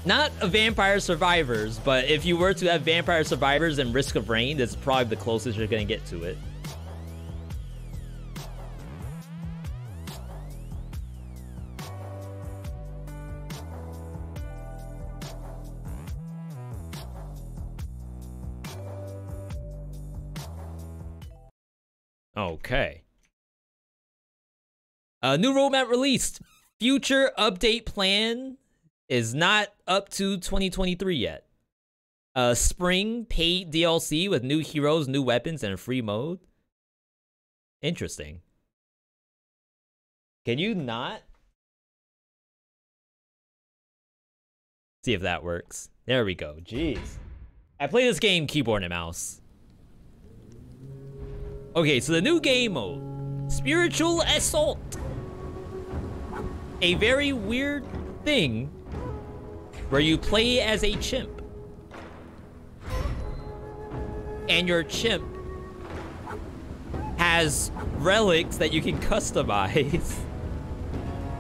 Not a Vampire Survivors, but if you were to have Vampire Survivors and Risk of Rain, that's probably the closest you're gonna get to it. Okay. New roadmap released. Future update plan is not up to 2023 yet. Spring paid DLC with new heroes, new weapons, and a free mode. Interesting. Can you not? See if that works. There we go. Jeez. I play this game keyboard and mouse. Okay, so the new game mode. Spiritual Assault. A very weird thing where you play as a chimp. And your chimp has relics that you can customize.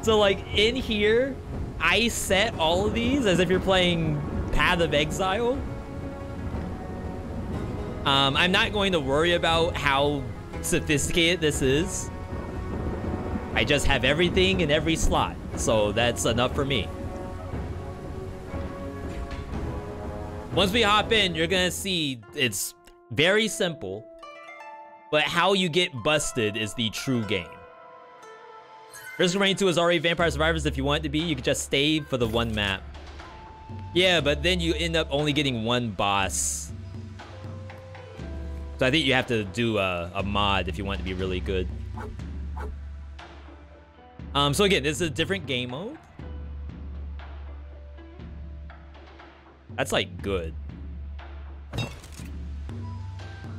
So like in here, I set all of these as if you're playing Path of Exile. I'm not going to worry about how sophisticated this is. I just have everything in every slot, so that's enough for me. Once we hop in, you're gonna see it's very simple, but how you get busted is the true game. Risk of Rain 2 is already Vampire Survivors. If you want it to be, you can just stay for the one map. Yeah, but then you end up only getting one boss. So I think you have to do a mod if you want it to be really good. So again, this is a different game mode. That's like good.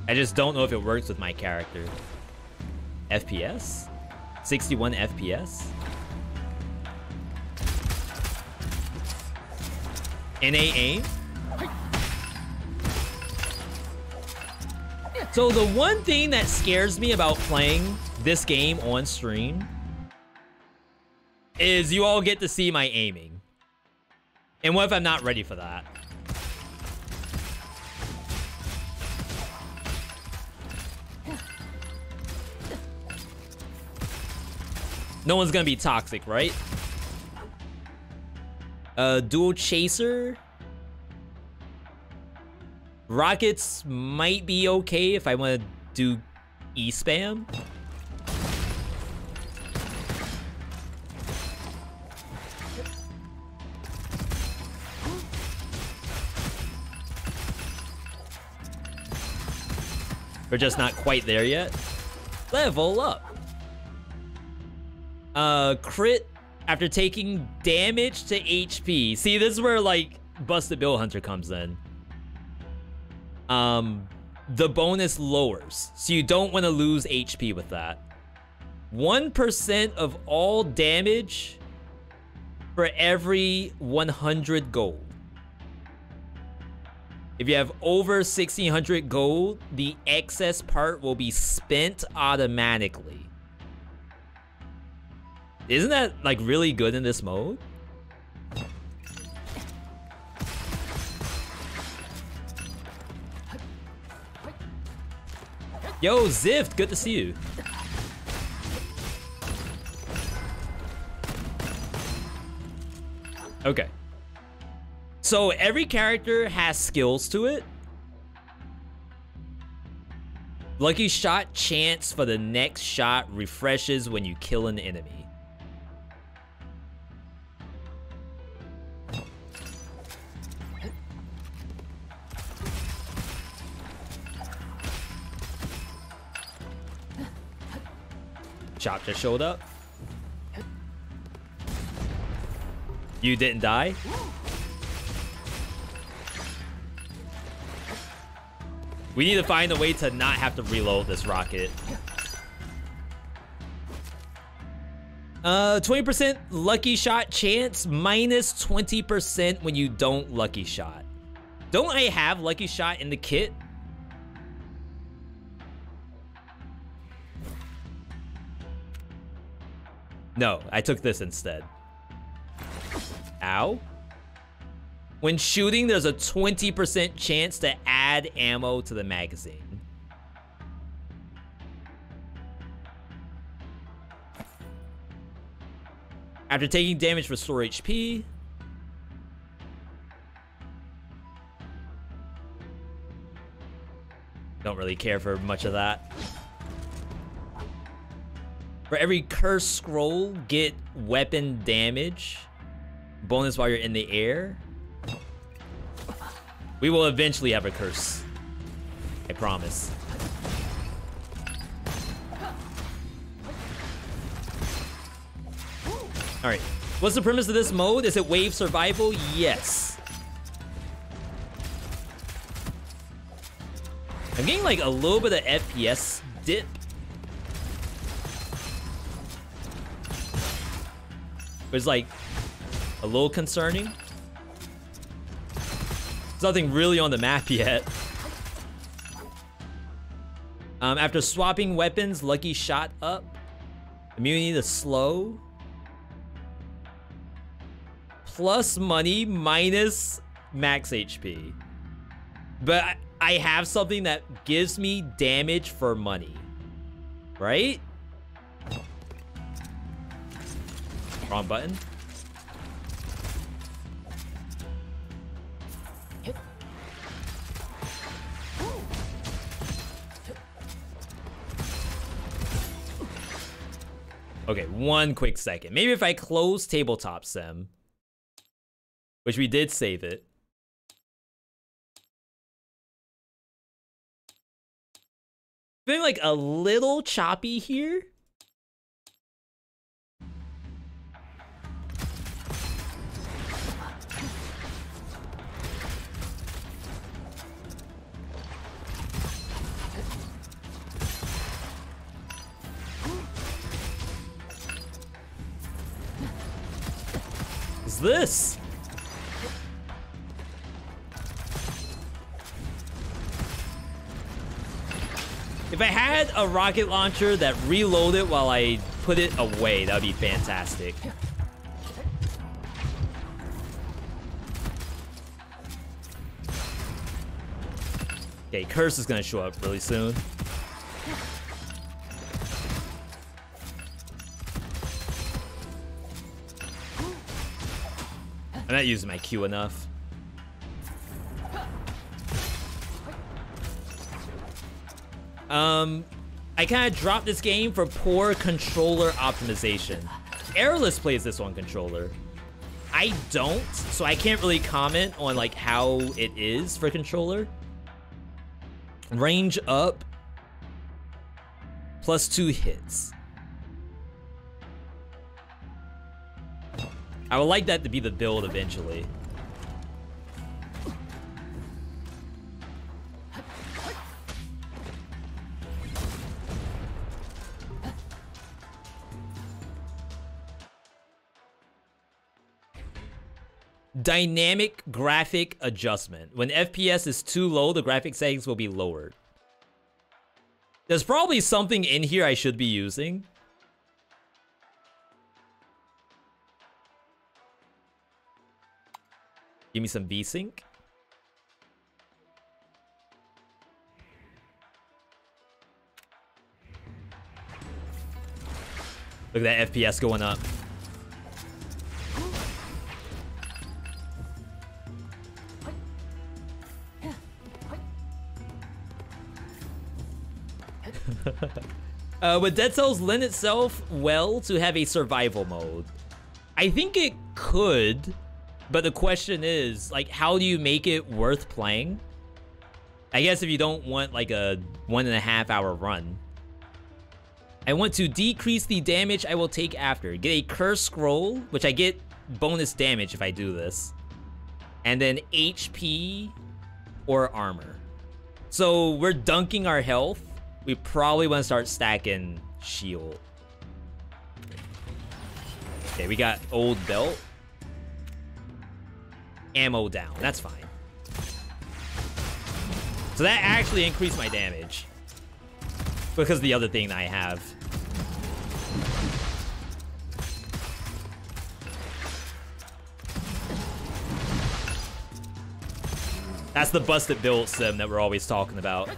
I just don't know if it works with my character. FPS? 61 FPS? NA aim? So the one thing that scares me about playing this game on stream is you all get to see my aiming. And what if I'm not ready for that? No one's gonna be toxic, right? Dual chaser. Rockets might be okay if I want to do E-spam. We're just not quite there yet. Level up. Crit after taking damage to HP. See, this is where like Busted Bill Hunter comes in. The bonus lowers, so you don't want to lose HP with that. 1% of all damage for every 100 gold. If you have over 1600 gold, the excess part will be spent automatically. Isn't that like really good in this mode? Yo, Zift, good to see you. Okay. So every character has skills to it. Lucky shot chance for the next shot refreshes when you kill an enemy. Chop just showed up. You didn't die? We need to find a way to not have to reload this rocket. 20% lucky shot chance, minus 20% when you don't lucky shot. Don't I have lucky shot in the kit? No, I took this instead. Ow. When shooting, there's a 20% chance to add ammo to the magazine. After taking damage, restore HP. Don't really care for much of that. For every curse scroll, get weapon damage. Bonus while you're in the air. We will eventually have a curse. I promise. Alright. What's the premise of this mode? Is it wave survival? Yes. I'm getting like a little bit of FPS dip. It's like a little concerning. There's nothing really on the map yet. After swapping weapons, lucky shot up. Immunity to slow. Plus money, minus max HP. But I have something that gives me damage for money. Right? Wrong button. Okay, one quick second. Maybe if I close Tabletop Sim, which we did save it. Feeling like a little choppy here. What's this? If I had a rocket launcher that reloaded while I put it away, that would be fantastic. Okay, Curse is gonna show up really soon. I'm not using my Q enough. I kind of dropped this game for poor controller optimization. Airless plays this on controller. I don't, so I can't really comment on like how it is for controller. Range up. Plus 2 hits. I would like that to be the build eventually. Dynamic graphic adjustment. When FPS is too low, the graphic settings will be lowered. There's probably something in here I should be using. Give me some VSync. Look at that FPS going up. Would Dead Cells lend itself well to have a survival mode? I think it could, but the question is, like, how do you make it worth playing? I guess if you don't want like a 1.5 hour run. I want to decrease the damage I will take after. Get a curse scroll, which I get bonus damage if I do this. And then HP or armor. So we're dunking our health. We probably want to start stacking shield. Okay, we got old belt. Ammo down. That's fine. So that actually increased my damage. Because of the other thing that I have. That's the busted build sim that we're always talking about.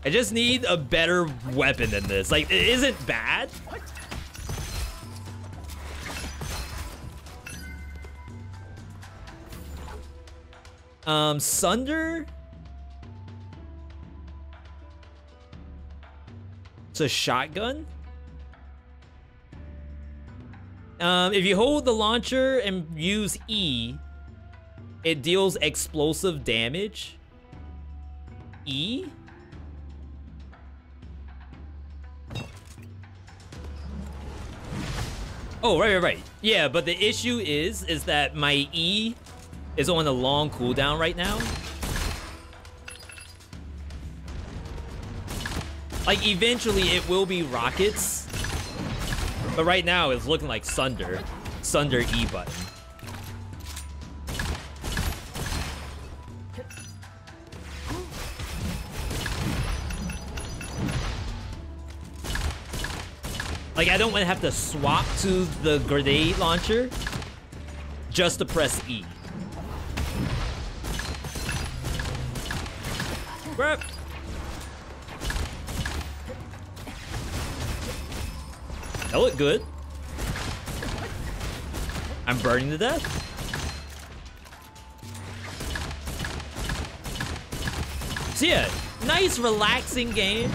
I just need a better weapon than this. Like, it isn't bad. Sunder? It's a shotgun? If you hold the launcher and use E, it deals explosive damage. E? Oh, right. Yeah, but the issue is that my E is on a long cooldown right now. Like, eventually it will be rockets. But right now it's looking like Sunder. Sunder E button. Like, I don't want to have to swap to the grenade launcher just to press E. Grab. That looked good. I'm burning to death. So yeah, nice relaxing game.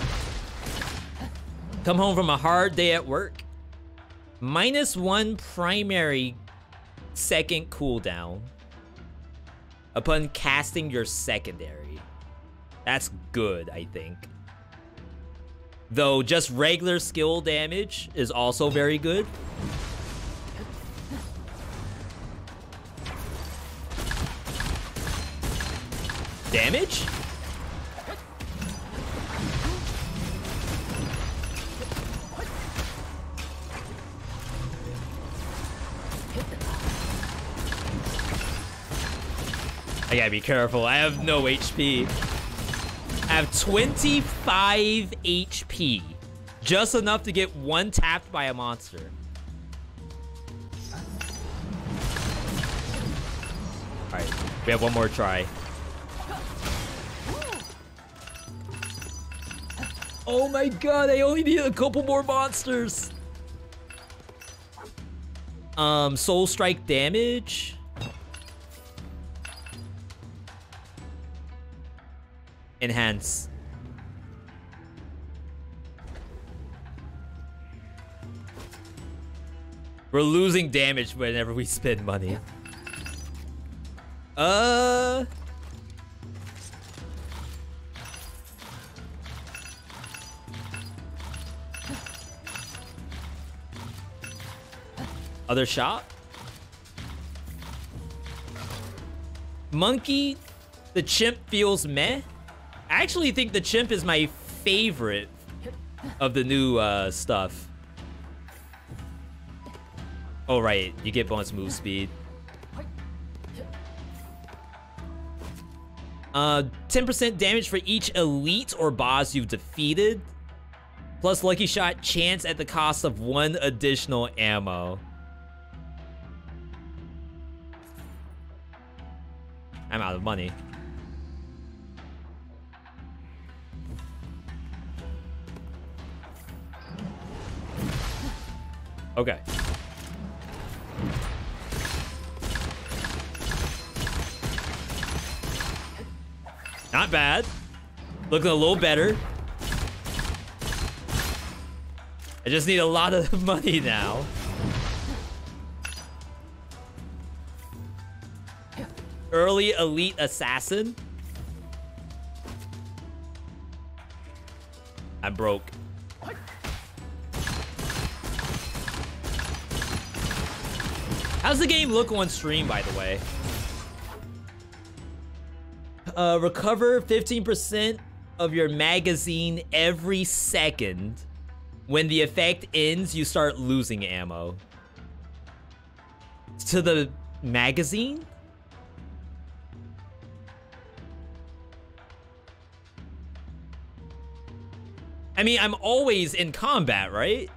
Come home from a hard day at work. -1 primary second cooldown upon casting your secondary. That's good, I think. Though just regular skill damage is also very good. Damage? I gotta be careful. I have no HP. I have 25 HP. Just enough to get one tapped by a monster. Alright, we have one more try. Oh my god, I only need a couple more monsters. Soul Strike damage. Enhance. We're losing damage whenever we spend money. Other shot? Monkey, the chimp feels meh. I actually think the chimp is my favorite of the new stuff. Oh, right. You get bonus move speed. 10% damage for each elite or boss you've defeated. Plus lucky shot chance at the cost of 1 additional ammo. I'm out of money. Okay. Not bad. Looking a little better. I just need a lot of money now. Early elite assassin. I'm broke. How's the game look on stream, by the way? Recover 15% of your magazine every second. When the effect ends, you start losing ammo. To the magazine? I mean, I'm always in combat, right?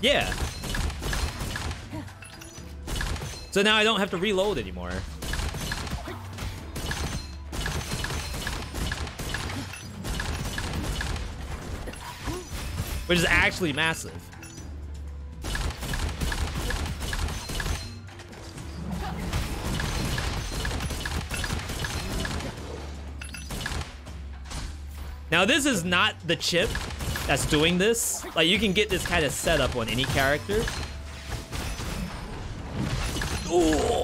Yeah. So now I don't have to reload anymore. Which is actually massive. Now this is not the chip that's doing this. Like, you can get this kind of setup on any character. Ooh.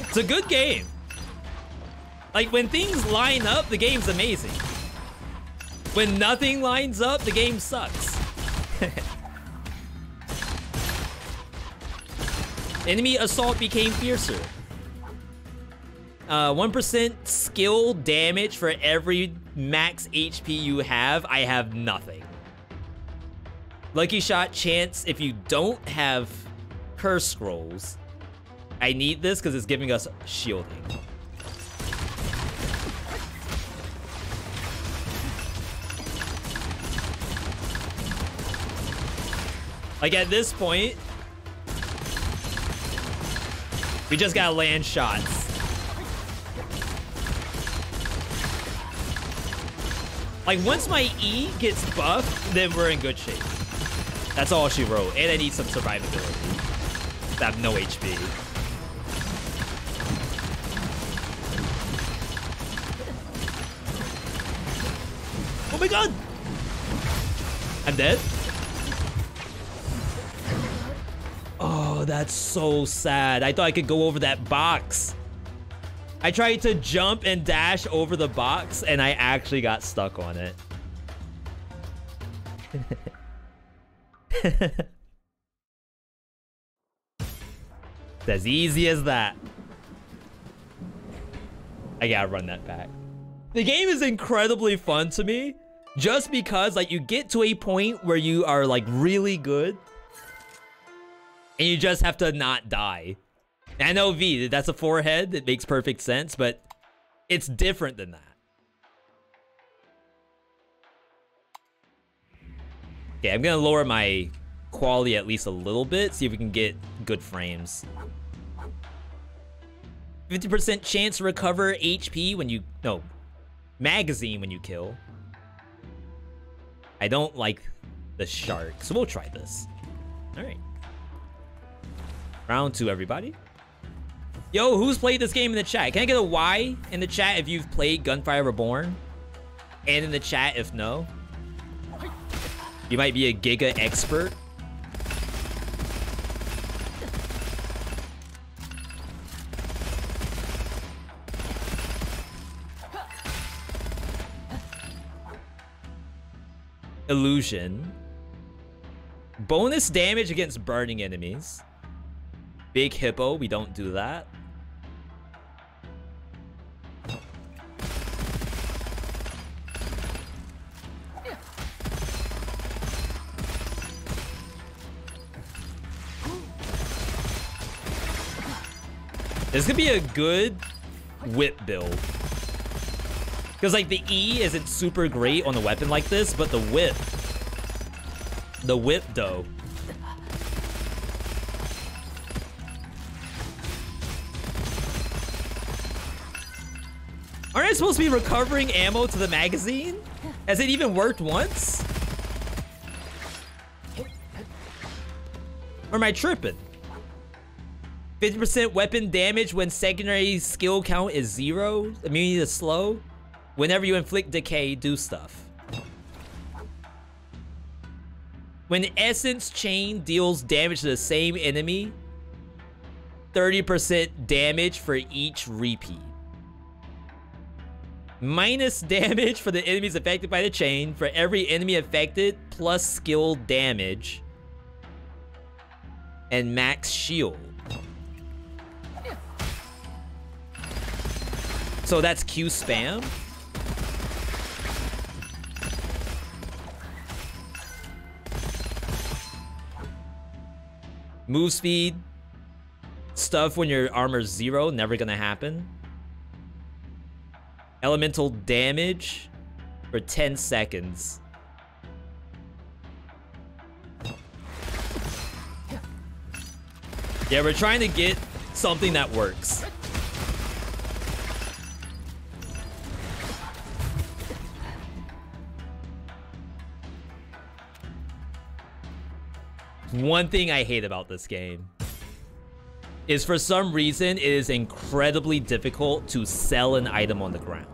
It's a good game. Like, when things line up, the game's amazing. When nothing lines up, the game sucks. Enemy assault became fiercer. 1% skill damage for every max HP you have. I have nothing. Lucky shot chance if you don't have curse scrolls. I need this because it's giving us shielding. Like, at this point, we just gotta land shots. Like, once my E gets buffed, then we're in good shape. That's all she wrote. And I need some survivability. I have no HP. Oh my god! I'm dead? Oh, that's so sad. I thought I could go over that box. I tried to jump and dash over the box, and I actually got stuck on it. It's as easy as that. I gotta run that back. The game is incredibly fun to me, just because, like, you get to a point where you are, like, really good, and you just have to not die. And I know, V, that's a forehead. It makes perfect sense, but it's different than that. Okay, I'm gonna lower my quality at least a little bit, see if we can get good frames. 50% chance to recover HP when you... No. Magazine when you kill. I don't like the shark, so we'll try this. Alright. Round 2, everybody. Yo, who's played this game in the chat? Can I get a Y in the chat if you've played Gunfire Reborn? And in the chat if no. You might be a Giga expert. Illusion. Bonus damage against burning enemies. Big Hippo, we don't do that. This could be a good whip build. Because, like, the E isn't super great on a weapon like this, but the whip though. Aren't I supposed to be recovering ammo to the magazine? Has it even worked once? Or am I tripping? 50% weapon damage when secondary skill count is 0. Immunity to slow. Whenever you inflict decay, do stuff. When Essence Chain deals damage to the same enemy, 30% damage for each repeat. Minus damage for the enemies affected by the chain for every enemy affected, plus skill damage. And max shield. So that's Q spam. Move speed. Stuff when your armor's 0. Never gonna happen. Elemental damage for 10 seconds. Yeah, we're trying to get something that works. One thing I hate about this game is for some reason it is incredibly difficult to sell an item on the ground.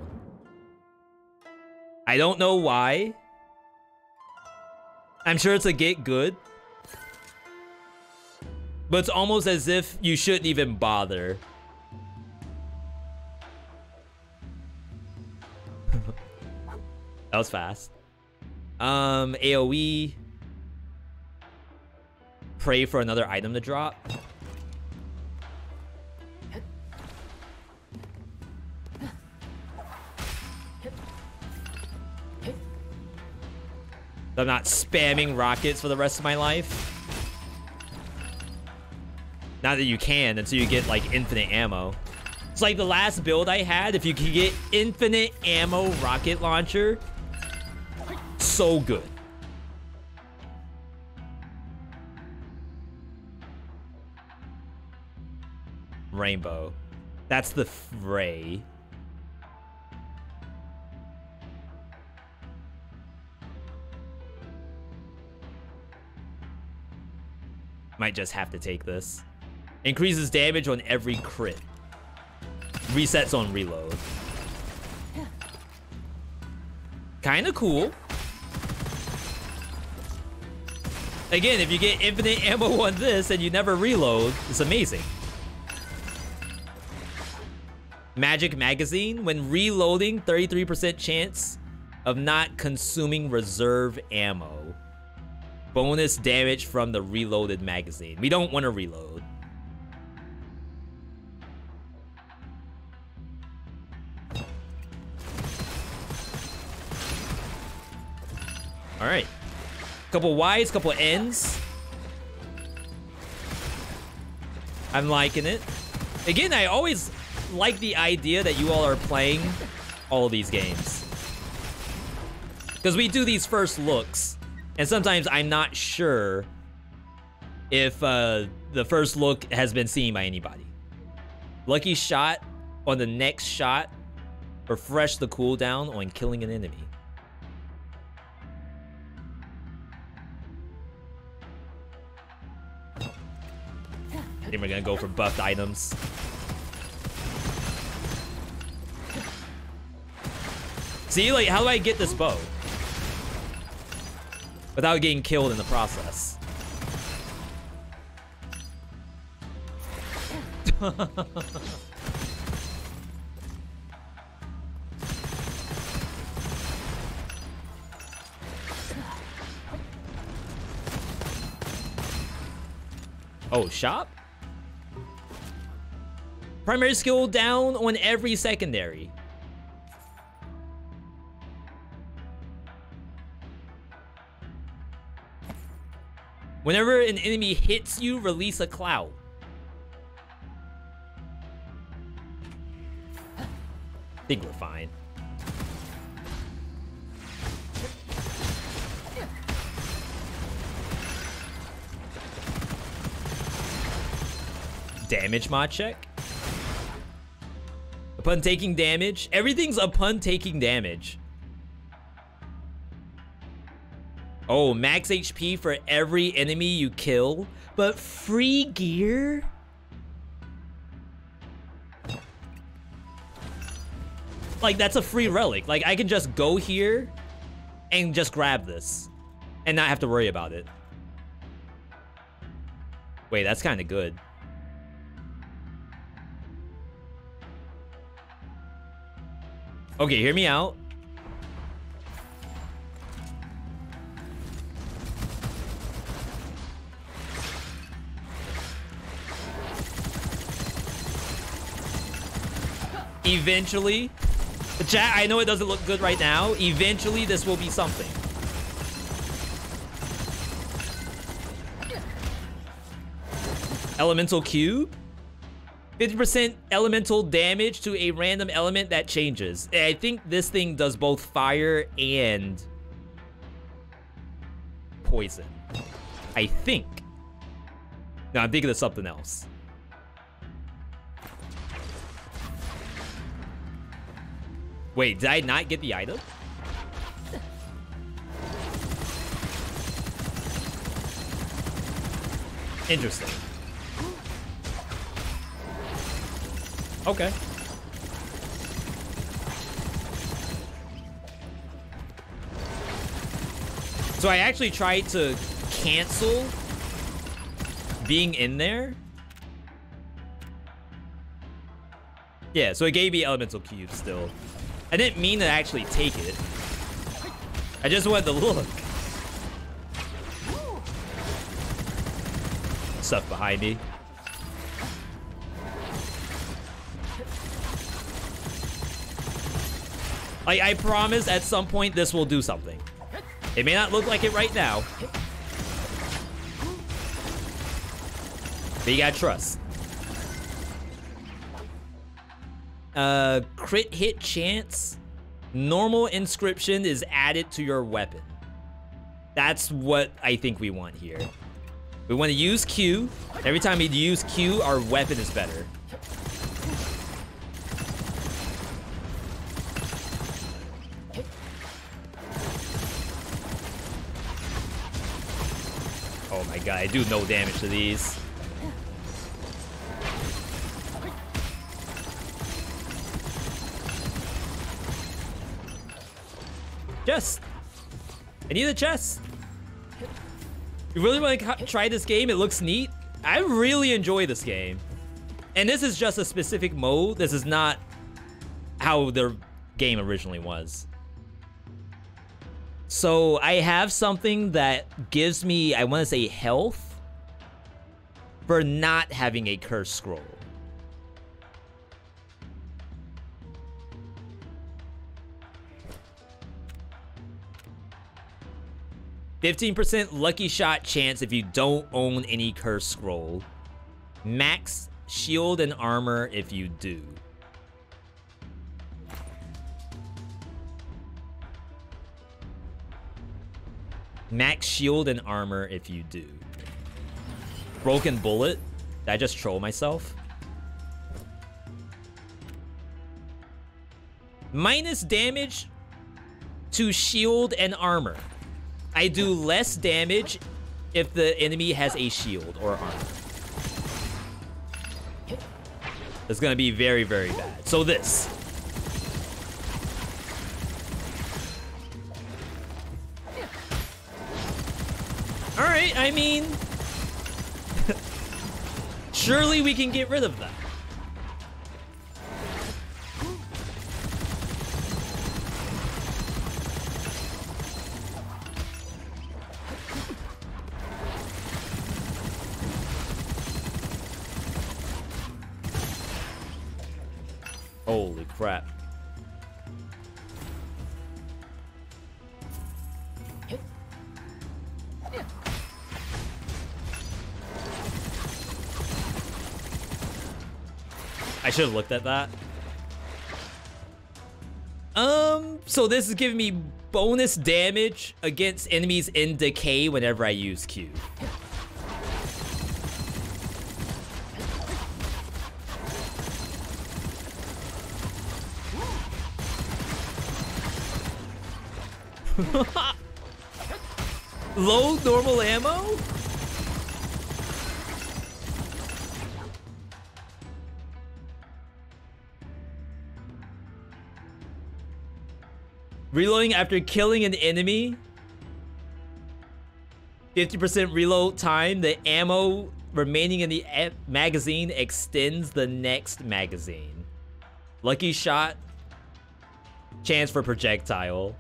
I don't know why. I'm sure it's a get good. But it's almost as if you shouldn't even bother. That was fast. AoE. Pray for another item to drop. I'm not spamming rockets for the rest of my life. Not that you can until you get like infinite ammo. It's like the last build I had. If you could get infinite ammo rocket launcher, so good. Rainbow. That's the fray. Might just have to take this. Increases damage on every crit. Resets on reload. Kinda cool. Again, if you get infinite ammo on this and you never reload, it's amazing. Magic magazine. When reloading, 33% chance of not consuming reserve ammo. Bonus damage from the reloaded magazine. We don't want to reload. All right. Couple Ys, couple Ns. I'm liking it. Again, I always like the idea that you all are playing all of these games. Because we do these first looks. And sometimes I'm not sure if the first look has been seen by anybody. Lucky shot on the next shot. Refresh the cooldown on killing an enemy. I think we're gonna go for buffed items. See, like, how do I get this bow without getting killed in the process? Oh, shop? Primary skill down on every secondary. Whenever an enemy hits you, release a cloud. I think we're fine. Damage mod check. Upon taking damage. Everything's upon taking damage. Oh, max HP for every enemy you kill, but free gear? Like, that's a free relic. Like, I can just go here and just grab this and not have to worry about it. Wait, that's kind of good. Okay, hear me out. Eventually, chat, I know it doesn't look good right now. Eventually, this will be something. Elemental cube. 50% elemental damage to a random element that changes. I think this thing does both fire and poison. I think. No, I'm thinking of something else. Wait, did I not get the item? Interesting. Okay. So I actually tried to cancel being in there. Yeah, so it gave me elemental cube still. I didn't mean to actually take it. I just wanted to look. Stuff behind me. Like, I promise at some point this will do something. It may not look like it right now. But you gotta trust. Crit hit chance. Normal inscription is added to your weapon. That's what I think we want here. We want to use Q. Every time we use Q, our weapon is better. Oh my god, I do no damage to these. Chest. I need a chest. You really want to try this game? It looks neat. I really enjoy this game. And this is just a specific mode. This is not how the game originally was. So I have something that gives me, I want to say, health for not having a curse scroll. %, lucky shot chance if you don't own any curse scroll. Max shield and armor if you do. Max shield and armor if you do. Broken bullet. Did I just troll myself? Minus damage to shield and armor. I do less damage if the enemy has a shield or armor. It's gonna be very, very bad. So this. Alright, I mean... surely we can get rid of that. Holy crap. I should have looked at that. So this is giving me bonus damage against enemies in decay whenever I use Q. Low normal ammo? Reloading after killing an enemy. 50% reload time. The ammo remaining in the magazine extends the next magazine. Lucky shot. Chance for projectile.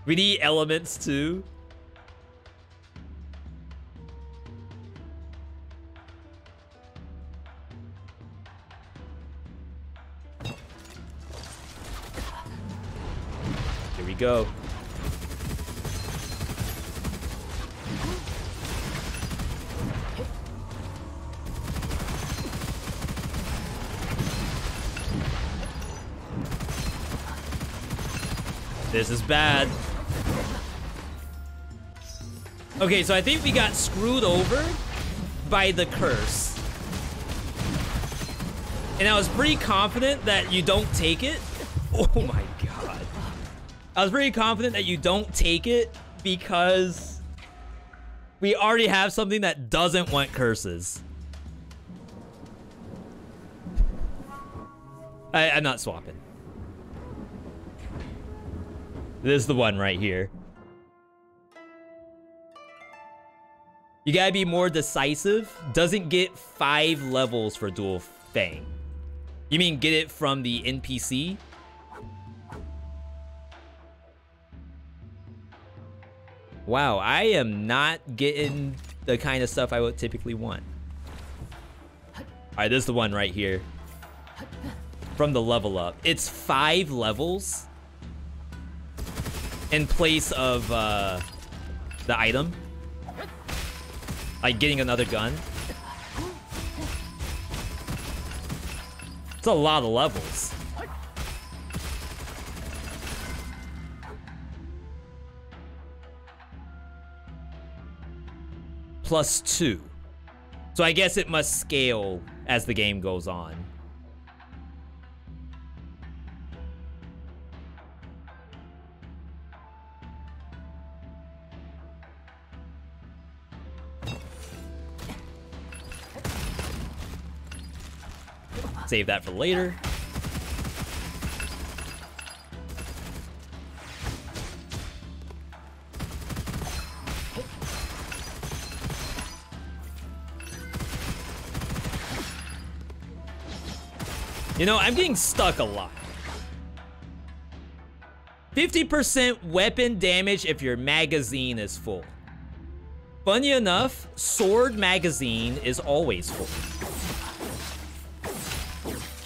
We need elements too. Here we go. This is bad. Okay, so I think we got screwed over by the curse. And I was pretty confident that you don't take it. Oh my god. I was pretty confident that you don't take it because we already have something that doesn't want curses. I'm not swapping. This is the one right here. You gotta be more decisive. Doesn't get 5 levels for Dual Fang. You mean get it from the NPC? Wow, I am not getting the kind of stuff I would typically want. Alright, this is the one right here. From the level up. It's 5 levels in place of the item. Like getting another gun. It's a lot of levels. +2. So I guess it must scale as the game goes on. Save that for later. You know, I'm getting stuck a lot. 50% weapon damage if your magazine is full. Funny enough, sword magazine is always full.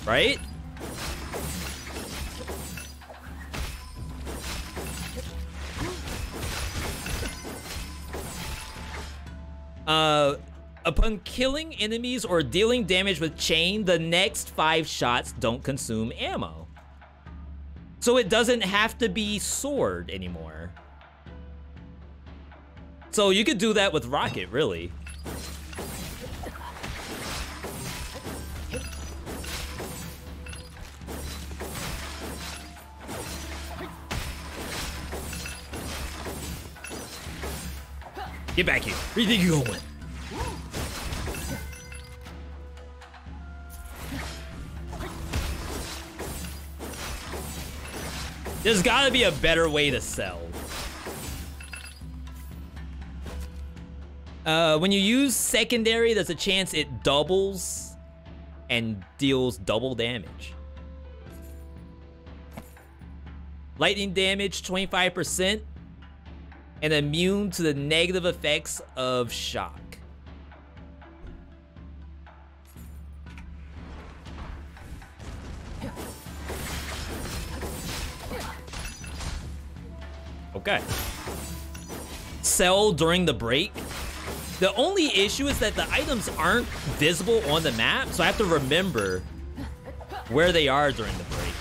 Right? Upon killing enemies or dealing damage with chain, the next 5 shots don't consume ammo. So it doesn't have to be sword anymore. So you could do that with rocket, really. Get back here. Where do you think you're going? There's gotta be a better way to sell. When you use secondary, there's a chance it doubles and deals double damage. Lightning damage, 25%. And immune to the negative effects of shock. Okay. Sell during the break. The only issue is that the items aren't visible on the map, so I have to remember where they are during the break.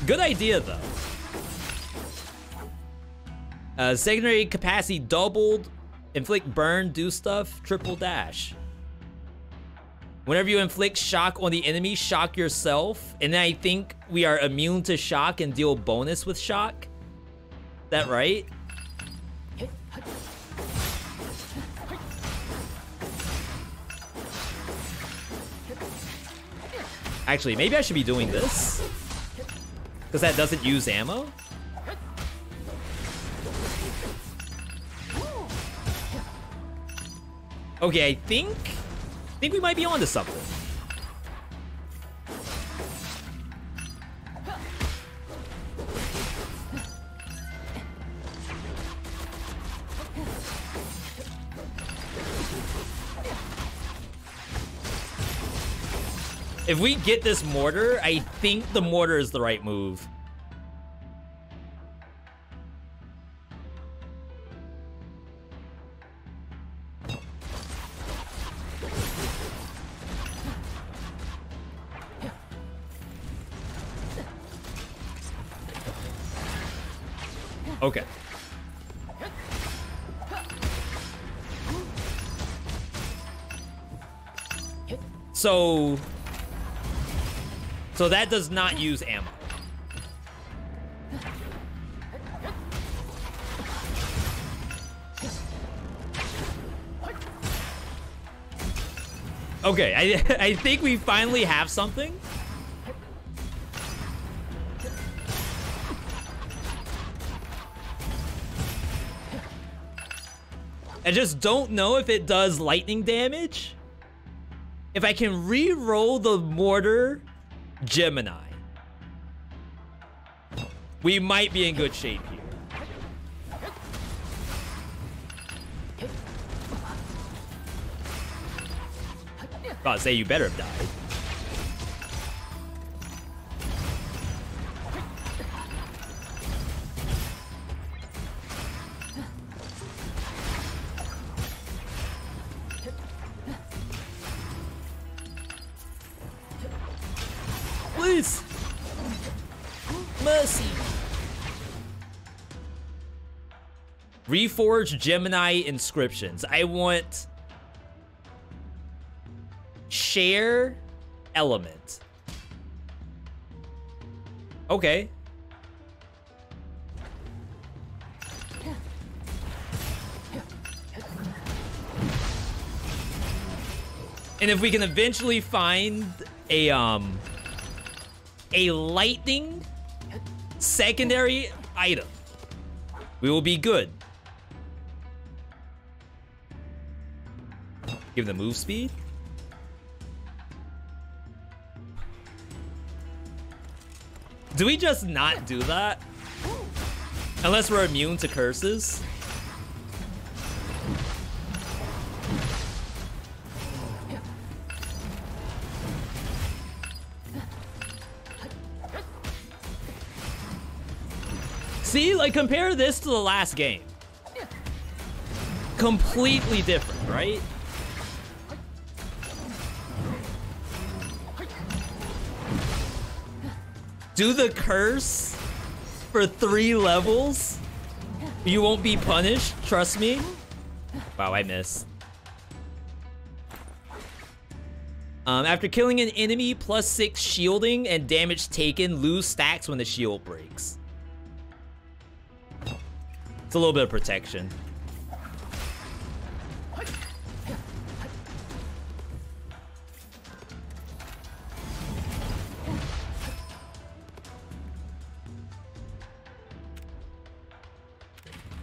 Good idea, though. Secondary capacity doubled. Inflict burn, do stuff, triple dash. Whenever you inflict shock on the enemy, shock yourself. And then I think we are immune to shock and deal bonus with shock. Is that right? Actually, maybe I should be doing this. Because that doesn't use ammo. Okay, I think we might be onto something. If we get this mortar, I think the mortar is the right move. Okay. So that does not use ammo. Okay, I think we finally have something. I just don't know if it does lightning damage. If I can re-roll the mortar Gemini, we might be in good shape here. About to say you better have died. Please. Mercy. Reforge Gemini inscriptions. I want share element. Okay. And if we can eventually find a lightning secondary item, we will be good. Give them move speed. Do we just not do that? Unless we're immune to curses? See, like, compare this to the last game. Completely different, right? Do the curse for 3 levels. You won't be punished, trust me. Wow, I missed. After killing an enemy, +6 shielding and damage taken, lose stacks when the shield breaks. It's a little bit of protection.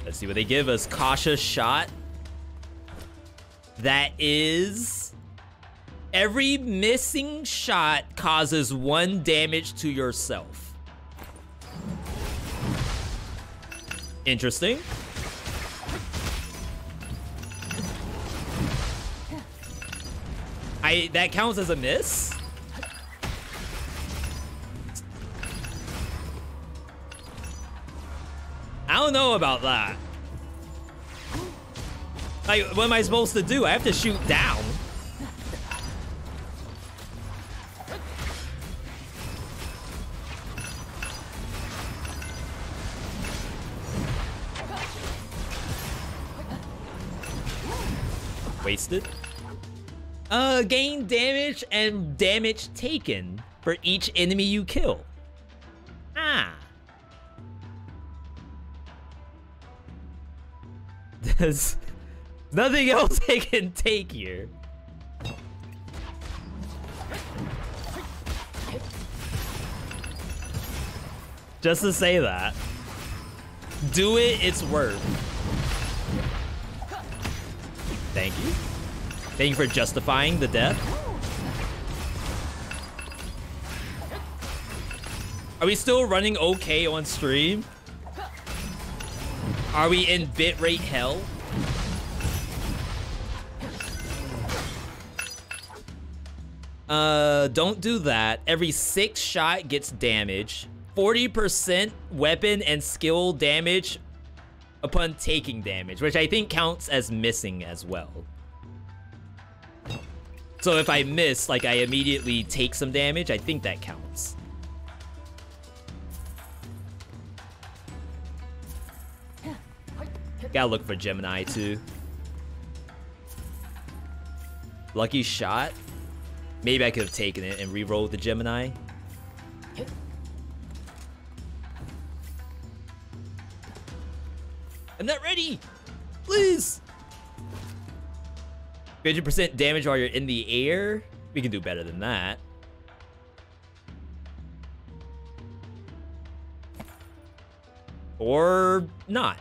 Let's see what they give us. Cautious shot. That is... every missing shot causes 1 damage to yourself. Interesting. That counts as a miss? I don't know about that. Like, what am I supposed to do? I have to shoot down. Wasted. Gain damage and damage taken for each enemy you kill. Ah. There's nothing else I can take here. Just to say that. Do it, it's worth. Thank you. Thank you for justifying the death. Are we still running okay on stream? Are we in bitrate hell? Don't do that. Every 6 shot gets damage. 40% weapon and skill damage upon taking damage, which I think counts as missing as well. So if I miss, like, I immediately take some damage, I think that counts. Gotta look for Gemini too. Lucky shot. Maybe I could have taken it and re-rolled the Gemini. I'm not ready. Please. 50% damage while you're in the air. We can do better than that. Or not.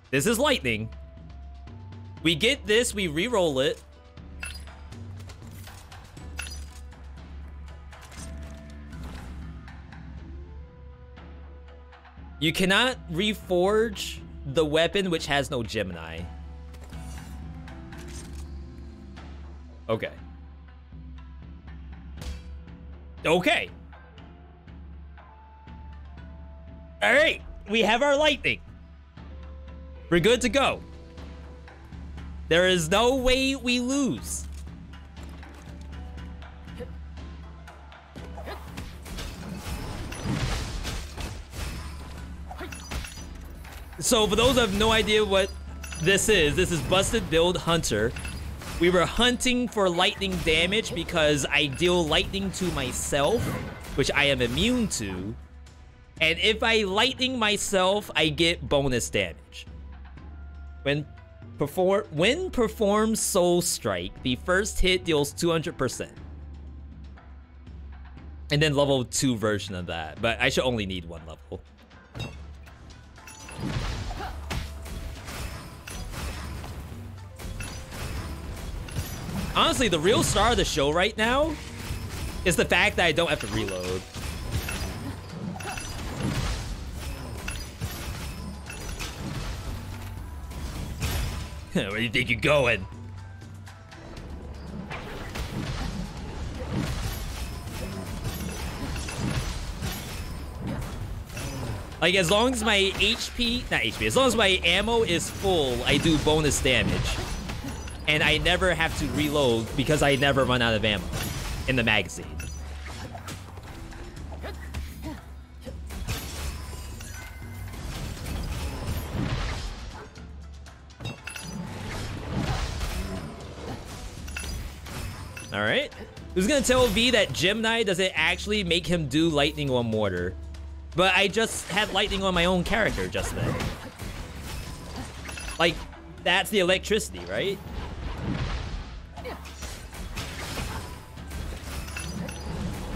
This is lightning. We get this, we re-roll it. You cannot reforge the weapon which has no Gemini. Okay. Okay. All right, we have our lightning. We're good to go. There is no way we lose. So for those who have no idea what this is Busted Build Hunter. We were hunting for lightning damage because I deal lightning to myself, which I am immune to. And if I lightning myself, I get bonus damage. When performs Soul Strike, the first hit deals 200%. And then level 2 version of that, but I should only need 1 level. Honestly, the real star of the show right now is the fact that I don't have to reload. Where do you think you're going? Like, as long as my as long as my ammo is full, I do bonus damage. And I never have to reload because I never run out of ammo in the magazine. All right. Who's gonna tell V that Gemini doesn't actually make him do lightning on mortar? But I just had lightning on my own character just then. Like, that's the electricity, right?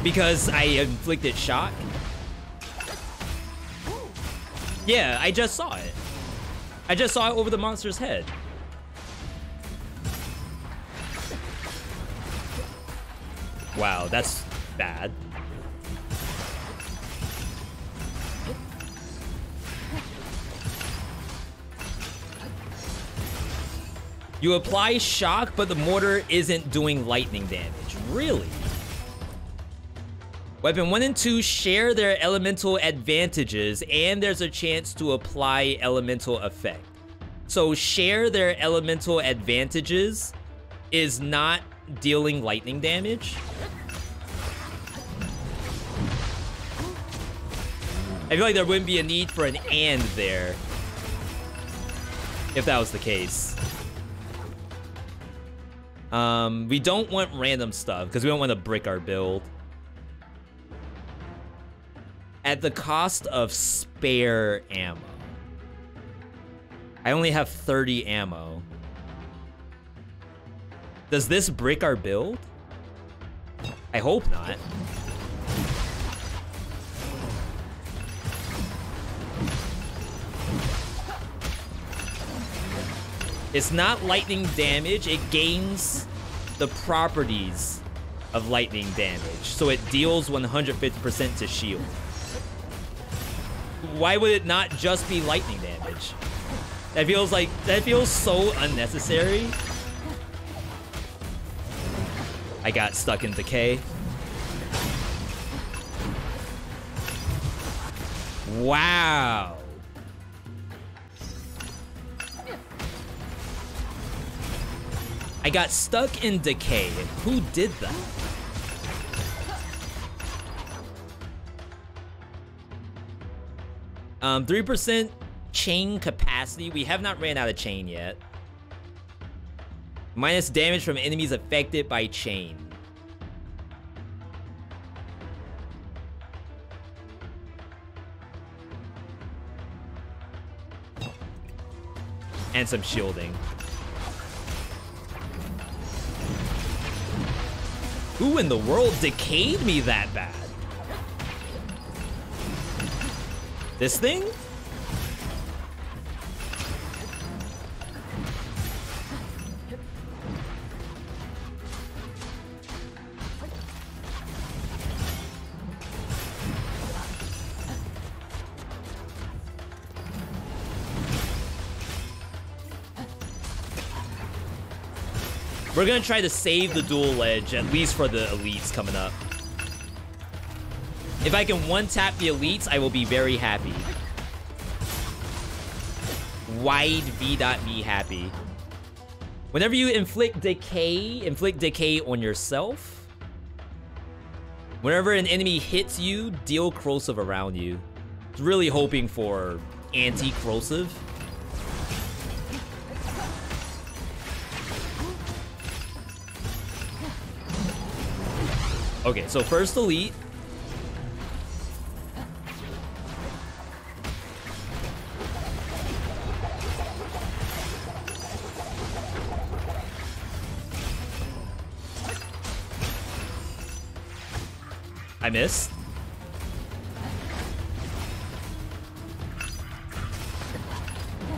Because I inflicted shock? Yeah, I just saw it. I just saw it over the monster's head. Wow, that's bad. You apply shock, but the mortar isn't doing lightning damage. Really? Weapon 1 and 2 share their elemental advantages, and there's a chance to apply elemental effect. So share their elemental advantages is not dealing lightning damage. I feel like there wouldn't be a need for an and there if that was the case. We don't want random stuff because we don't want to brick our build. At the cost of spare ammo. I only have 30 ammo. Does this brick our build? I hope not. It's not lightning damage, it gains the properties of lightning damage. So it deals 150% to shield. Why would it not just be lightning damage? That feels so unnecessary. I got stuck in decay. Wow. I got stuck in decay. Who did that? Um, 3% chain capacity. We have not ran out of chain yet. Minus damage from enemies affected by chain. And some shielding. Who in the world decayed me that bad? This thing? We're gonna try to save the dual edge, at least for the elites coming up. If I can one-tap the elites, I will be very happy. Wide V.me happy. Whenever you inflict decay on yourself. Whenever an enemy hits you, deal corrosive around you. It's really hoping for anti-corrosive. Okay, so first elite. I missed.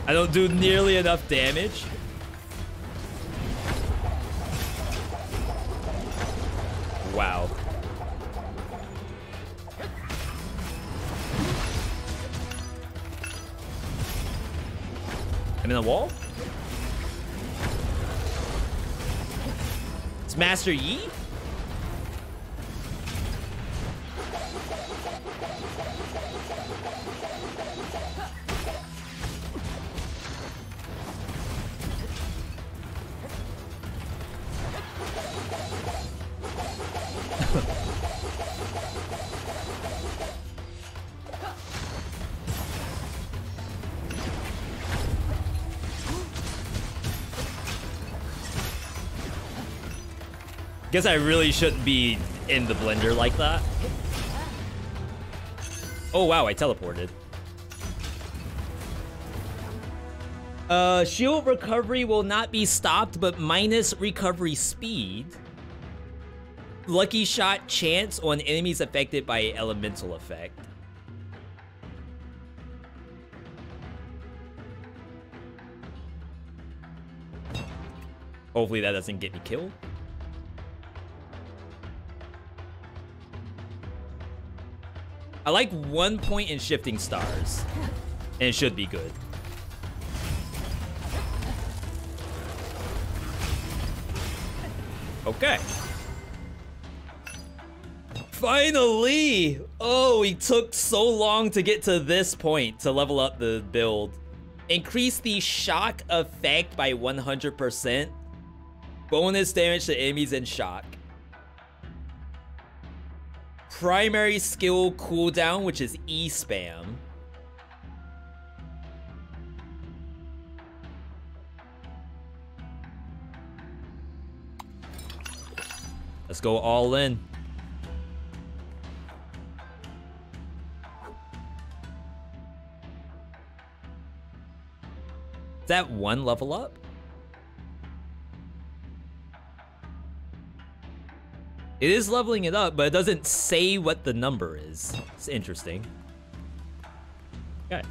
I don't do nearly enough damage. Wow. I'm in the wall? It's Master Yi? Guess I really shouldn't be in the blender like that. Oh wow, I teleported. Shield recovery will not be stopped, but minus recovery speed. Lucky shot chance on enemies affected by elemental effect. Hopefully that doesn't get me killed. I like 1 point in shifting stars, and it should be good. Okay. Finally! Oh, we took so long to get to this point to level up the build. Increase the shock effect by 100%. Bonus damage to enemies in shock. Primary skill cooldown, which is E spam. Let's go all in. Is that one level up? It is leveling it up, but it doesn't say what the number is. It's interesting. Okay.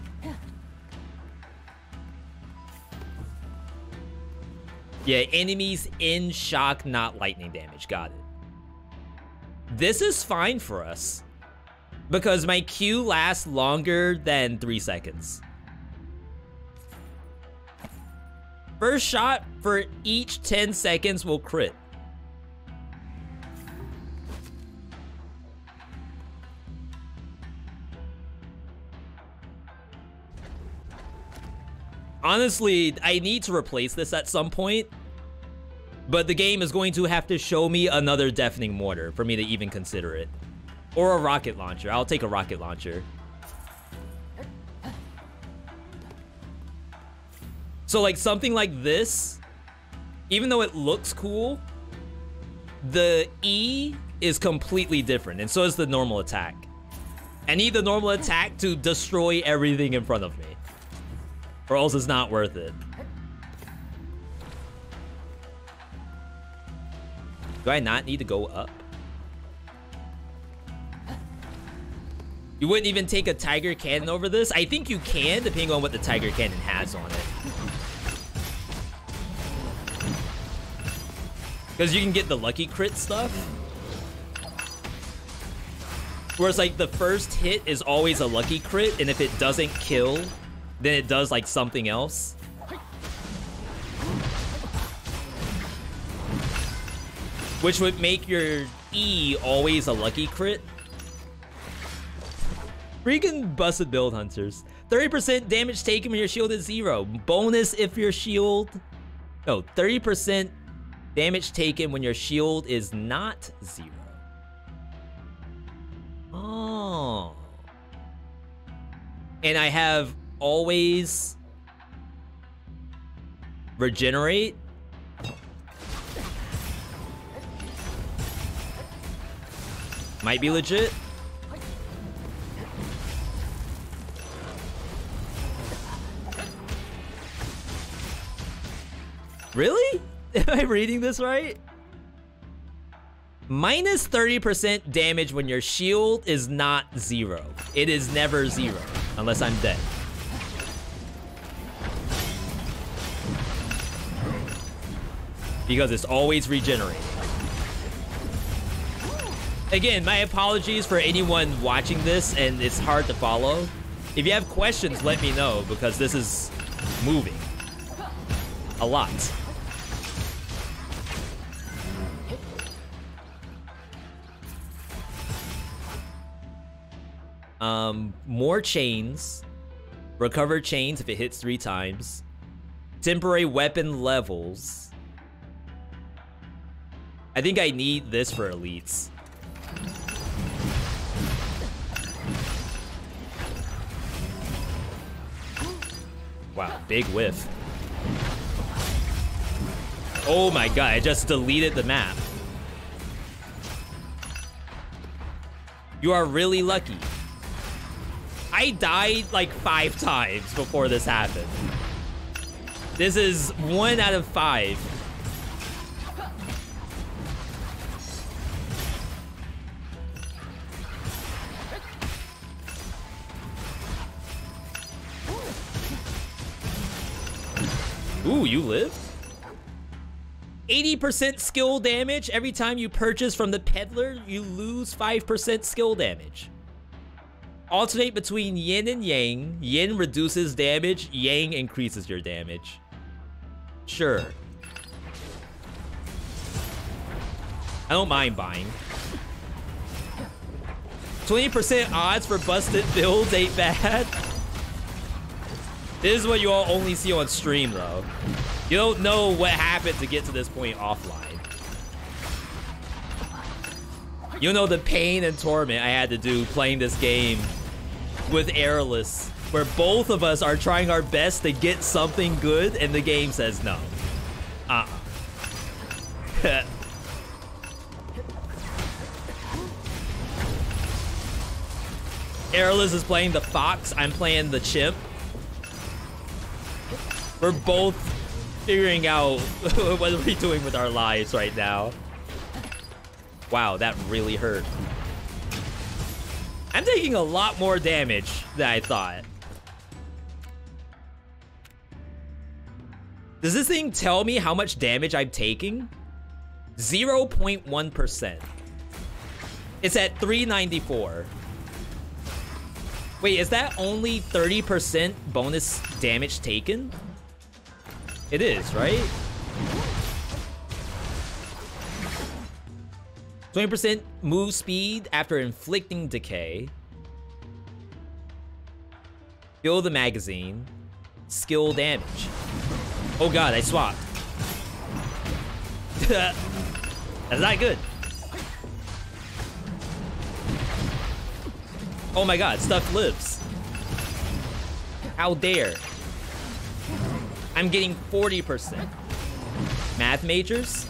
Yeah, enemies in shock, not lightning damage. Got it. This is fine for us because my Q lasts longer than 3 seconds. First shot for each 10 seconds will crit. Honestly, I need to replace this at some point. But the game is going to have to show me another deafening mortar for me to even consider it. Or a rocket launcher. I'll take a rocket launcher. So like something like this, even though it looks cool, the E is completely different, and so is the normal attack. I need the normal attack to destroy everything in front of me, or else it's not worth it. Do I not need to go up? You wouldn't even take a tiger cannon over this? I think you can, depending on what the tiger cannon has on it. Because you can get the lucky crit stuff. Whereas like the first hit is always a lucky crit, and if it doesn't kill, then it does like something else. Which would make your E always a lucky crit. Freaking busted build hunters. 30% damage taken when your shield is 0. Bonus if your shield... No, 30% damage taken when your shield is not 0. Oh. And I have always regenerate. Might be legit. Really? Am I reading this right? Minus 30% damage when your shield is not 0. It is never 0, unless I'm dead. Because it's always regenerating. Again, my apologies for anyone watching this and it's hard to follow. If you have questions, let me know, because this is moving a lot. More chains. Recover chains if it hits 3 times. Temporary weapon levels. I think I need this for elites. Wow, big whiff. Oh my god, I just deleted the map. You are really lucky. I died like 5 times before this happened. This is 1 out of 5. Ooh, you live? 80% skill damage. Every time you purchase from the peddler, you lose 5% skill damage. Alternate between yin and yang. Yin reduces damage, yang increases your damage. Sure. I don't mind buying. 20% odds for busted builds ain't bad. This is what you all only see on stream, though. You don't know what happened to get to this point offline. You know the pain and torment I had to do playing this game with Airless, where both of us are trying our best to get something good, and the game says no. Airless is playing the fox, I'm playing the chimp. We're both figuring out what are we doing with our lives right now. Wow, that really hurt. I'm taking a lot more damage than I thought. Does this thing tell me how much damage I'm taking? 0.1%. It's at 394. Wait, is that only 30% bonus damage taken? It is, right? 20% move speed after inflicting decay. Fill the magazine. Skill damage. Oh god, I swapped. That's not good. Oh my god, stuff lives. How dare. I'm getting 40%. Math majors?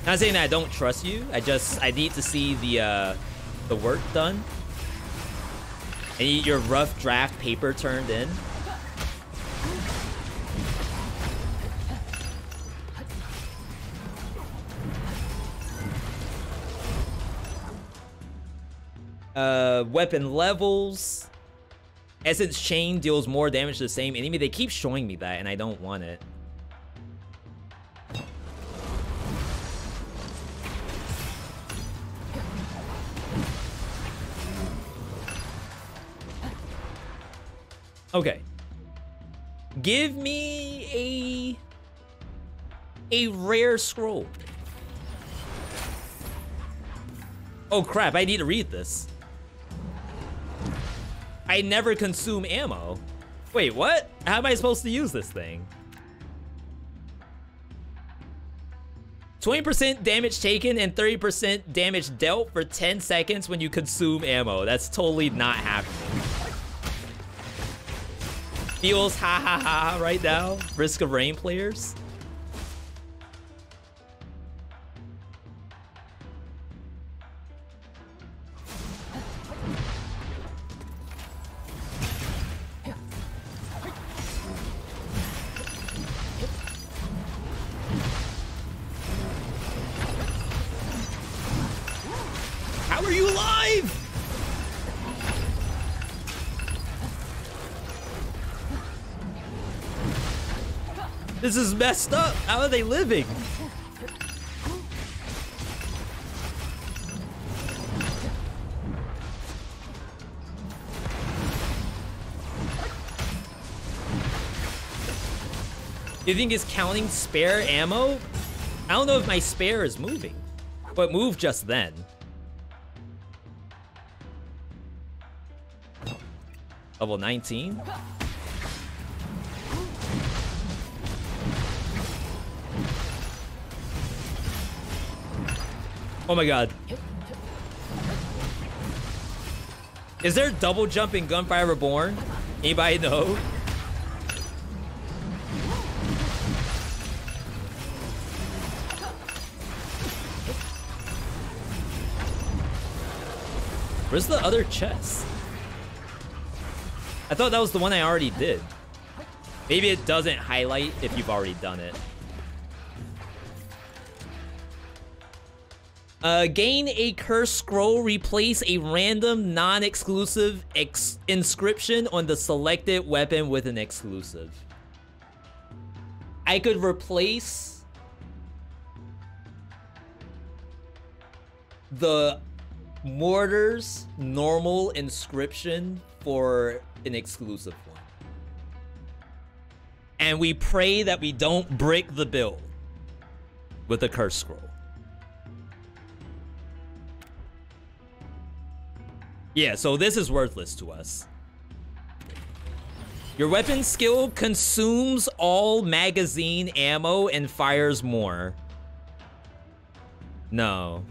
Not saying that I don't trust you. I need to see the work done. I need your rough draft paper turned in. Weapon levels. Essence chain deals more damage to the same enemy. They keep showing me that, and I don't want it. Okay. Give me a rare scroll. Oh crap, I need to read this. I never consume ammo. Wait, what? How am I supposed to use this thing? 20% damage taken and 30% damage dealt for 10 seconds when you consume ammo. That's totally not happening. Feels ha ha ha right now. Risk of Rain players. How are you alive? This is messed up. How are they living? You think it's counting spare ammo? I don't know if my spare is moving, but move just then. Level 19? Oh my god. Is there double jump in Gunfire Reborn? Anybody know? Where's the other chest? I thought that was the one I already did. Maybe it doesn't highlight if you've already done it. Gain a curse scroll. Replace a random non-exclusive inscription on the selected weapon with an exclusive. I could replace the mortar's normal inscription for an exclusive one. And we pray that we don't break the build with a curse scroll. Yeah, so this is worthless to us. Your weapon skill consumes all magazine ammo and fires more. No.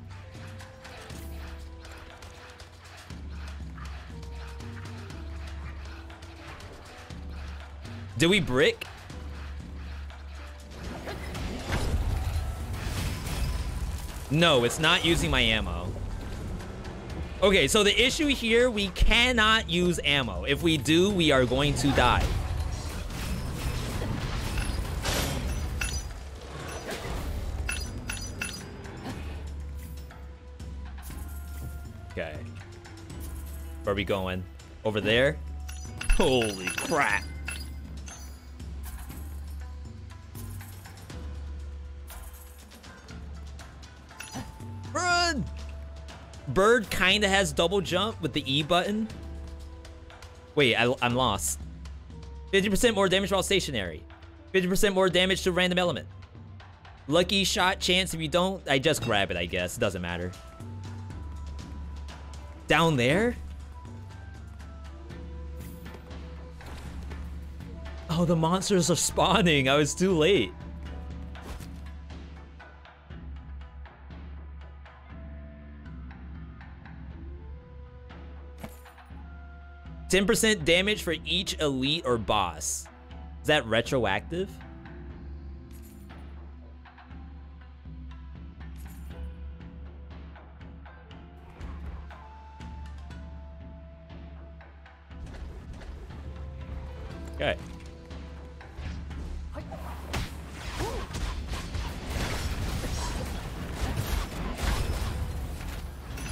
Did we brick? No, it's not using my ammo. Okay, so the issue here, we cannot use ammo. If we do, we are going to die. Okay. Where are we going? Over there? Holy crap. Run! Bird kinda has double jump with the E button. Wait, I'm lost. 50% more damage while stationary. 50% more damage to random element. Lucky shot chance if you don't. I just grab it, I guess. Doesn't matter. Down there? Oh, the monsters are spawning. I was too late. 10% damage for each elite or boss. Is that retroactive? Okay.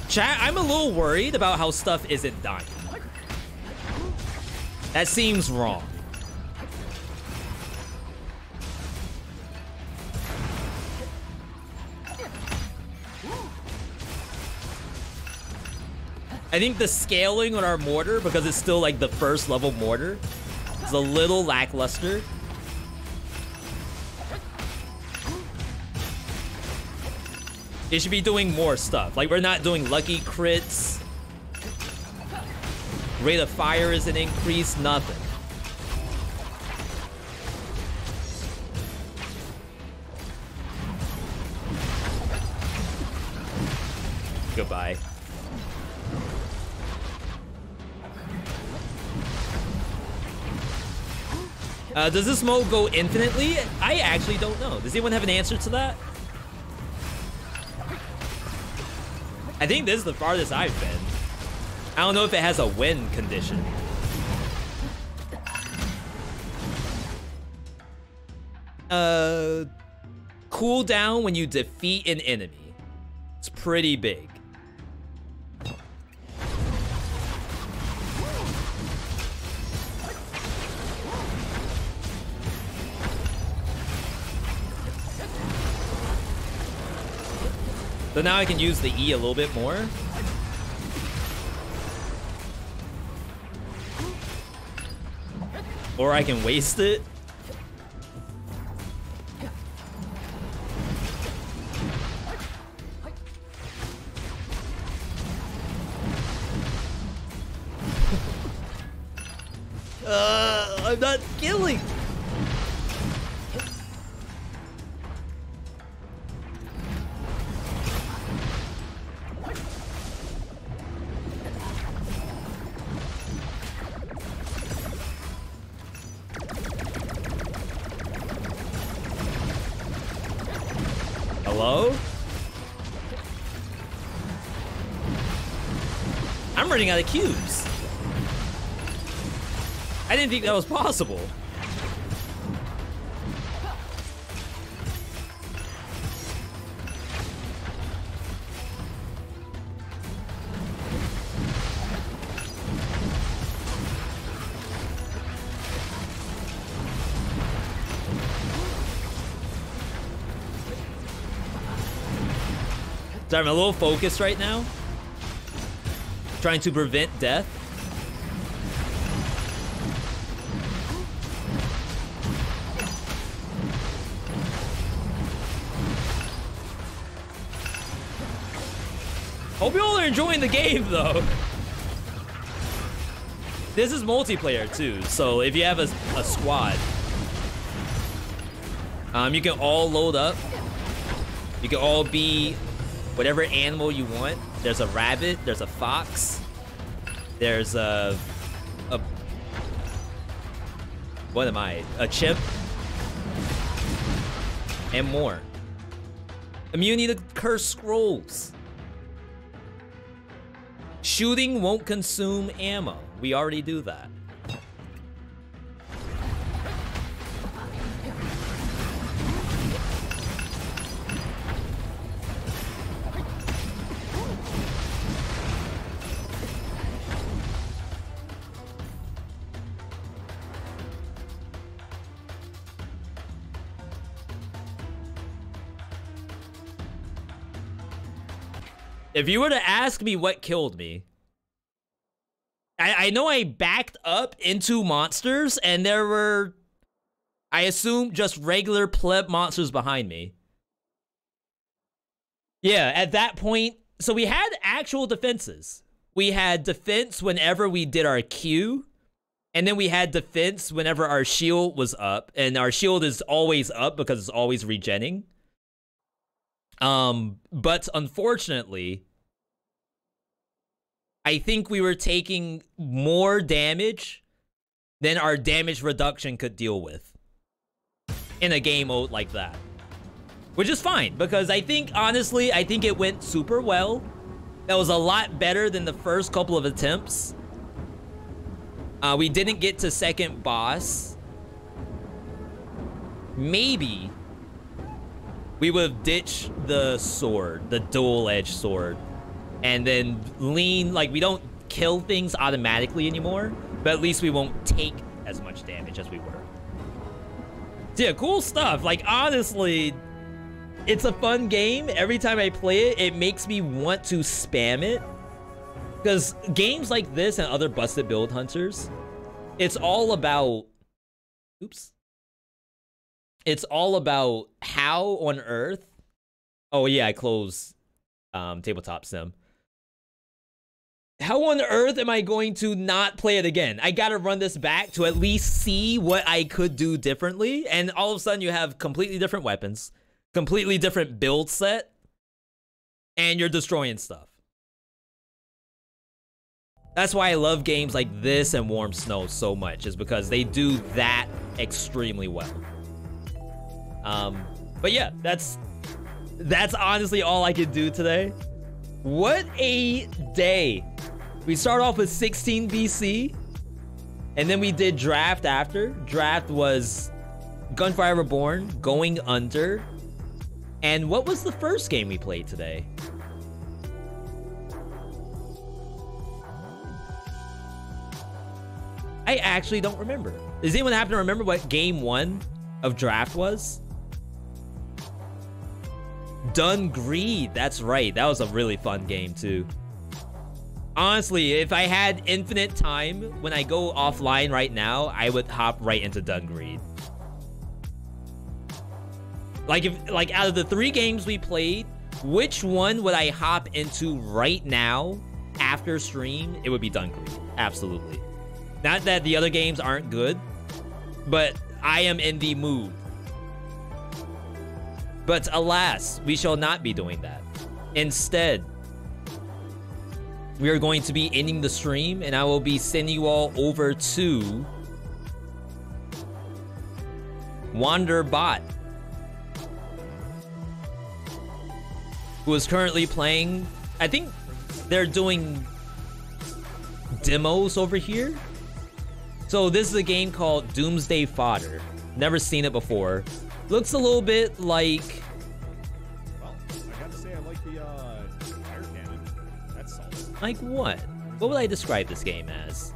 Chat, I'm a little worried about how stuff isn't dying. That seems wrong. I think the scaling on our mortar, because it's still like the first level mortar, is a little lackluster. It should be doing more stuff. Like, we're not doing lucky crits. Rate of fire isn't increased, nothing. Goodbye. Does this mode go infinitely? I actually don't know. Does anyone have an answer to that? I think this is the farthest I've been. I don't know if it has a win condition. Cooldown when you defeat an enemy. It's pretty big. So now I can use the E a little bit more. Or I can waste it. I'm not killing. Hello? I'm running out of cubes. I didn't think that was possible. So I'm a little focused right now. Trying to prevent death. Hope you all are enjoying the game, though. This is multiplayer, too, so if you have a squad, you can all load up. You can all be whatever animal you want. There's a rabbit, there's a fox, there's a what am I? A chimp, and more. Immunity to cursed scrolls. Shooting won't consume ammo. We already do that. If you were to ask me what killed me, I know I backed up into monsters and there were, I assume, just regular pleb monsters behind me. Yeah, at that point, so we had actual defenses. We had defense whenever we did our Q, and then we had defense whenever our shield was up, and our shield is always up because it's always regenning. But unfortunately, I think we were taking more damage than our damage reduction could deal with in a game mode like that. Which is fine, because I think, honestly, I think it went super well. That was a lot better than the first couple of attempts. We didn't get to second boss. Maybe we would have ditched the sword, the dual-edged sword, and then lean, like, we don't kill things automatically anymore, but at least we won't take as much damage as we were. So yeah, cool stuff. Like, honestly, it's a fun game. Every time I play it, it makes me want to spam it. Because games like this and other busted build hunters, it's all about... Oops. It's all about how on earth... Oh yeah, I closed Tabletop Sim. How on earth am I going to not play it again? I gotta run this back to at least see what I could do differently. And all of a sudden you have completely different weapons, completely different build set, and you're destroying stuff. That's why I love games like this and Warm Snow so much, is because they do that extremely well. But yeah, that's honestly all I could do today. What a day. We start off with 16 BC, and then we did draft after. Draft was Gunfire Reborn, Going Under, and what was the first game we played today? I actually don't remember. Does anyone happen to remember what game 1 of draft was? Done Greed. That's right. That was a really fun game too. Honestly, if I had infinite time when I go offline right now, I would hop right into Done Greed. Like out of the 3 games we played, which one would I hop into right now after stream? It would be Done Greed. Absolutely. Not that the other games aren't good, but I am in the mood. But alas, we shall not be doing that. Instead, we are going to be ending the stream, and I will be sending you all over to WanderBot, who is currently playing. I think they're doing demos over here. So this is a game called Doomsday Fodder. Never seen it before. Looks a little bit like... Well, I gotta say I like the fire cannon. That's solid. Like what? What would I describe this game as?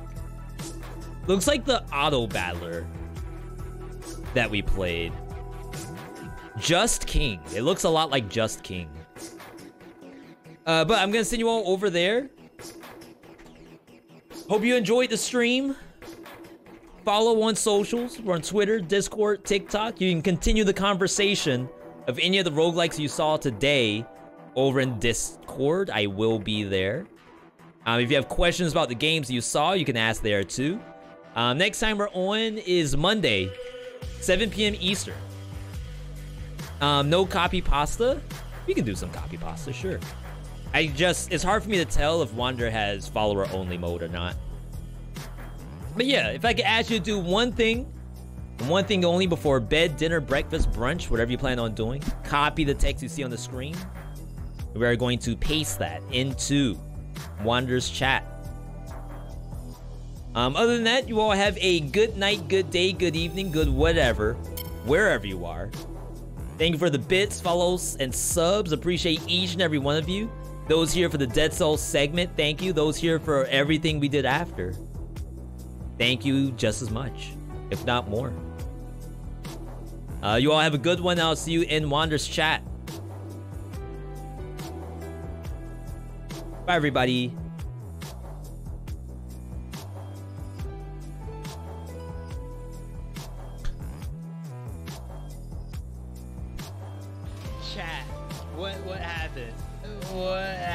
Looks like the auto battler that we played. Just King. It looks a lot like Just King. But I'm gonna send you all over there. Hope you enjoyed the stream. Follow on socials. We're on Twitter, Discord, TikTok. You can continue the conversation of any of the roguelikes you saw today over in Discord. I will be there. If you have questions about the games you saw, you can ask there too. Next time we're on is Monday, 7 p.m. Eastern. No copy pasta. We can do some copy pasta, sure. It's hard for me to tell if Wander has follower only mode or not. But yeah, if I could ask you to do one thing only before bed, dinner, breakfast, brunch, whatever you plan on doing, copy the text you see on the screen. We are going to paste that into Wander's chat. Other than that, you all have a good night, good day, good evening, good whatever, wherever you are. Thank you for the bits, follows, and subs. Appreciate each and every one of you. Those here for the Dead Souls segment, thank you. Those here for everything we did after, thank you just as much, if not more. You all have a good one. I'll see you in Wander's chat. Bye, everybody. Chat. What happened? What happened?